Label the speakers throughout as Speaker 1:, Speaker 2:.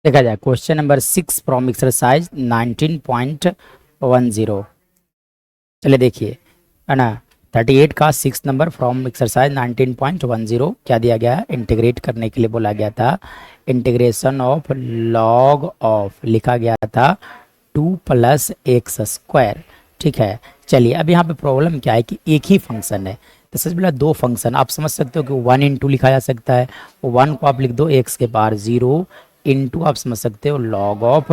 Speaker 1: देखा जाए question number 6 from exercise 19.10। चलिए देखिए, है ना। 38 का 6 नंबर फ्रॉम एक्सरसाइज 19.10 क्या दिया गया है, इंटीग्रेट करने के लिए बोला गया था। इंटीग्रेशन ऑफ लॉग ऑफ लिखा गया था 2 + एक्स स्क्वायर। ठीक है, चलिए अब यहाँ पे प्रॉब्लम क्या है कि एक ही फंक्शन है, तो सबसे पहले दो फंक्शन आप समझ सकते हो कि 1 × लिखा जा सकता है। 1 को आप लिख दो एक्स के पावर 0 इंटू आप समझ सकते हो log of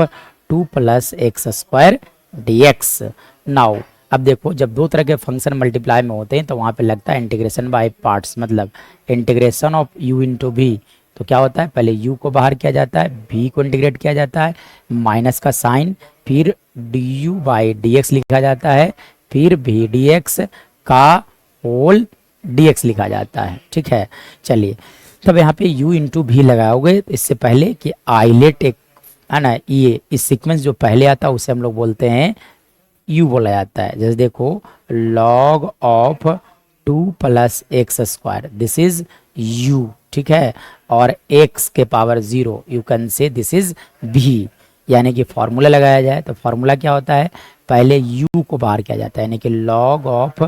Speaker 1: 2 + x square dx। Now अब देखो, जब दो तरह के फंक्शन मल्टीप्लाई में होते हैं तो वहाँ पे लगता है इंटीग्रेशन बाय पार्ट्स, मतलब integration of u into v. तो क्या होता है, पहले u को बाहर किया जाता है, v को इंटीग्रेट किया जाता है, माइनस का साइन, फिर du/dx लिखा जाता है, फिर v dx का होल dx लिखा जाता है। ठीक है, चलिए तब यहाँ पे u इंटू भी लगाओगे इससे पहले कि आइलेट एक, है ना, ये इस सीक्वेंस जो पहले आता है उसे हम लोग बोलते हैं u बोला जाता है। जैसे देखो log of 2 + x square, this is u। ठीक है, और x के power 0 you can say this is v। यानी कि फॉर्मूला लगाया जाए तो फॉर्मूला क्या होता है, पहले u को बाहर किया जाता है, यानी कि log ऑफ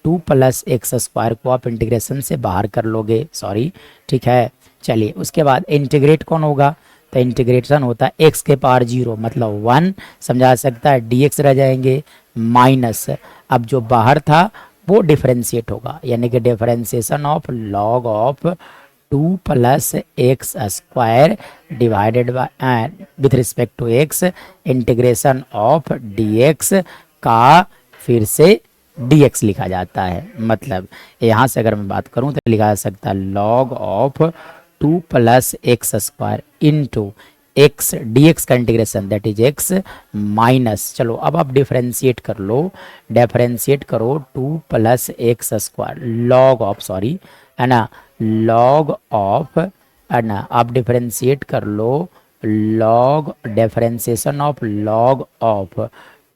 Speaker 1: 2 + एक्स स्क्वायर को आप इंटीग्रेशन से बाहर कर लोगे, सॉरी। ठीक है, चलिए उसके बाद इंटीग्रेट कौन होगा, तो इंटीग्रेशन होता है एक्स के पावर 0 मतलब 1 समझा सकता है, dx रह जाएंगे माइनस, अब जो बाहर था वो डिफरेंशिएट होगा, यानी कि differentiation of log of 2 + x square divided by with respect to x integration of dx का फिर से dx लिखा जाता है। मतलब यहाँ से अगर मैं बात करूँ तो लिखा जा सकता है log of 2 + x square into x dx का integration that is x minus, चलो अब आप डिफरेंशिएट कर लो, डिफरेंशिएट करो 2 + x square log of, sorry, है ना, लॉग ऑफ, है ना, आप डिफरेंशिएट कर लो log, differentiation of log of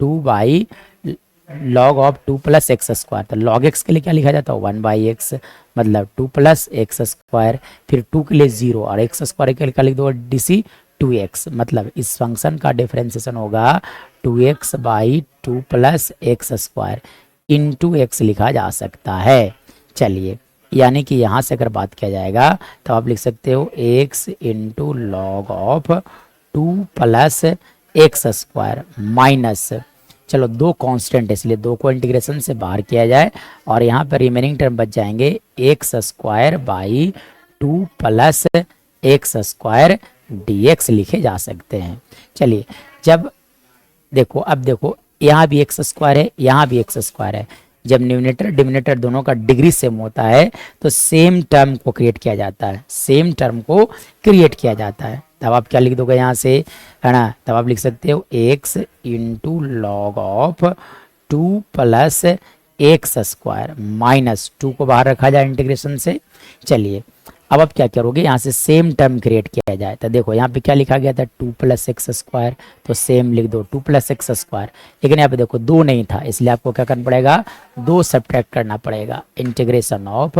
Speaker 1: 2 by log of 2 + x square, तो लॉग एक्स के लिए क्या लिखा जाता है 1/x, मतलब 2 + एक्स स्क्वायर, फिर 2 के लिए 0 और एक्स स्क्वायर के लिए क्या लिख दो dc 2x, मतलब इस फंक्शन का डिफरेंशिएशन होगा 2x/2 + x square into x लिखा जा सकता है। चलिए, यानी कि यहाँ से अगर बात किया जाएगा तो आप लिख सकते हो x into log of 2 + x square minus, चलो दो कांस्टेंट है इसलिए दो को इंटीग्रेशन से बाहर किया जाए और यहाँ पर रिमेनिंग टर्म बच जाएंगे x square by 2 + x square dx लिखे जा सकते हैं। चलिए, जब देखो, अब देखो यहाँ भी एक्स स्क्वायर है, यहाँ भी एक्स स्क्वायर है, जब न्यूमरेटर डिनोमिनेटर दोनों का डिग्री सेम होता है तो सेम टर्म को क्रिएट किया जाता है, सेम टर्म को क्रिएट किया जाता है। तब आप क्या लिख दोगे यहाँ से, है ना, तब आप लिख सकते हो x into log of 2 + x square minus 2 को बाहर रखा जाए इंटीग्रेशन से। चलिए अब आप क्या करोगे, यहाँ से सेम टर्म क्रिएट किया जाए, तो देखो यहाँ पे क्या लिखा गया था 2 + एक्स स्क्वायर, तो सेम लिख दो 2 + एक्स स्क्वायर, लेकिन यहाँ पे देखो 2 नहीं था इसलिए आपको क्या करना पड़ेगा, 2 सब्ट्रैक्ट करना पड़ेगा, integration of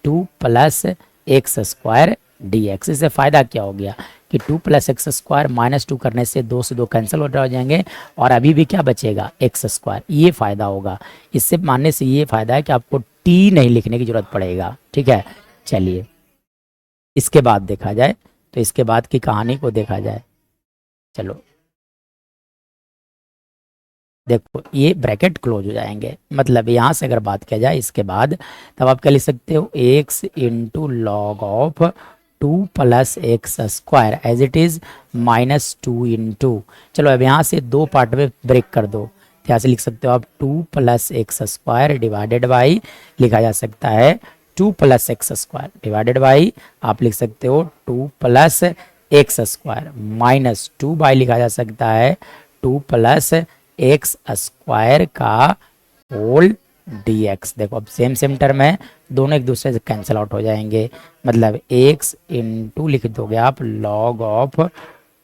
Speaker 1: 2 + x square dx। इससे फ़ायदा क्या हो गया कि 2 + एक्स स्क्वायर -2 करने से 2 से 2 कैंसिल हो जाएंगे और अभी भी क्या बचेगा एक्स स्क्वायर, ये फ़ायदा होगा। इससे मानने से ये फ़ायदा है कि आपको t नहीं लिखने की ज़रूरत पड़ेगा। ठीक है, चलिए इसके बाद देखा जाए, तो इसके बाद की कहानी को देखा जाए, चलो देखो ये ब्रैकेट क्लोज हो जाएंगे, मतलब यहाँ से अगर बात किया जाए इसके बाद, तब आप क्या लिख सकते हो x into log of 2 + x square as it is -2 into, चलो अब यहाँ से दो पार्ट में ब्रेक कर दो, तो यहाँ से लिख सकते हो आप 2 + एक्स स्क्वायर डिवाइडेड बाई, लिखा जा सकता है 2 + एक्स स्क्वायर डिवाइडेड बाई, आप लिख सकते हो 2 + एक्स स्क्वायर माइनस 2 बाई, लिखा जा सकता है 2 + एक्स स्क्वायर का होल dx। देखो अब सेम सेम टर्म है, दोनों एक दूसरे से कैंसिल आउट हो जाएंगे, मतलब x इंटू लिख दोगे आप log of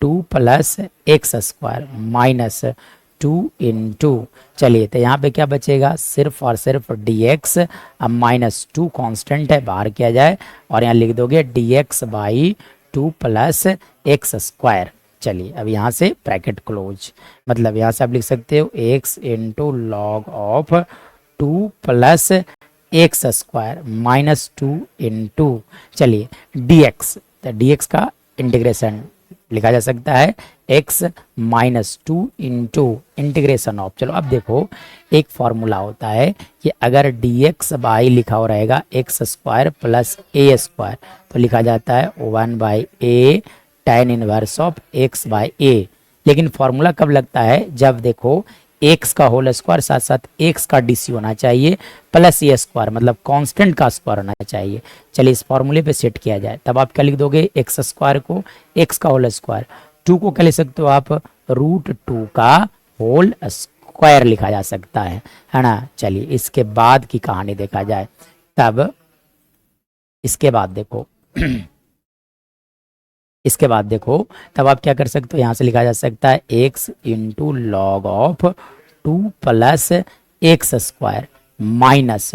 Speaker 1: 2 + x square minus 2 into, चलिए तो यहाँ पे क्या बचेगा, सिर्फ और सिर्फ dx, अब -2 कांस्टेंट है बाहर किया जाए और यहाँ लिख दोगे dx/2 + एक्स स्क्वायर। चलिए अब यहाँ से ब्रैकेट क्लोज, मतलब यहाँ से आप लिख सकते हो x into log of 2 plus x square minus 2 into, चलिए dx, तो dx का इंटीग्रेशन लिखा जा सकता है x minus 2 into integration of, चलो अब देखो एक फॉर्मूला होता है कि अगर dx बाई लिखा हो रहेगा x square plus a square, तो लिखा जाता है 1 by a tan inverse of x by a. लेकिन फॉर्मूला कब लगता है, जब देखो x का होल स्क्वायर साथ साथ x का डीसी होना चाहिए प्लस ए स्क्वायर, मतलब कांस्टेंट का स्क्वायर होना चाहिए। चलिए इस फॉर्मूले पे सेट किया जाए, तब आप क्या लिख दोगे, एक्स स्क्वायर को x का होल स्क्वायर, 2 को क्या लिख सकते हो आप, √2 का होल स्क्वायर लिखा जा सकता है ना। चलिए इसके बाद की कहानी देखा जाए, तब इसके बाद देखो इसके बाद देखो तब आप क्या कर सकते हो, यहाँ से लिखा जा सकता है x into log of 2 plus x square minus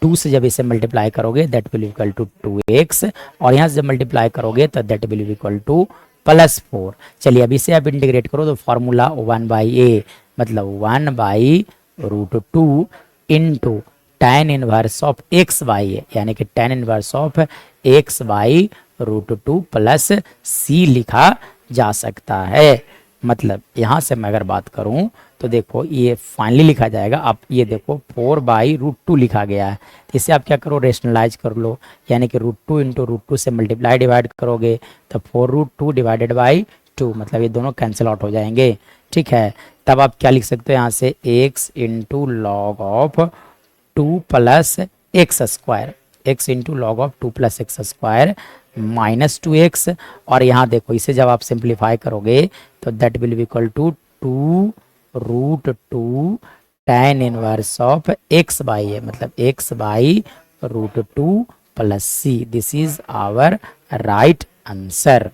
Speaker 1: 2 से जब इसे मल्टीप्लाई करोगे that will equal to 2x, और यहाँ से जब मल्टीप्लाई करोगे तो दैट विल इक्वल टू +4। चलिए अब इसे आप इंटीग्रेट करो तो फॉर्मूला 1 बाई ए, मतलब 1 by √2 into tan inverse of x by a, यानी कि tan inverse of x by √2 plus c लिखा जा सकता है। मतलब यहाँ से मैं अगर बात करूँ तो देखो ये फाइनली लिखा जाएगा, आप ये देखो 4 बाई √2 लिखा गया है, तो इसे आप क्या करो, रेशनलाइज कर लो, यानी कि √2 इंटू √2 से मल्टीप्लाई डिवाइड करोगे तो 4√2 डिवाइडेड बाई 2, मतलब ये दोनों कैंसिल आउट हो जाएंगे, ठीक है। तब आप क्या लिख सकते हो यहाँ से, x into log of 2 plus x square, x into log of 2 plus x square minus 2x, और यहाँ देखो इसे जब आप सिंप्लीफाई करोगे तो that will be equal to 2√2 tan inverse of x by a, मतलब x by √2 plus c। This is our right answer.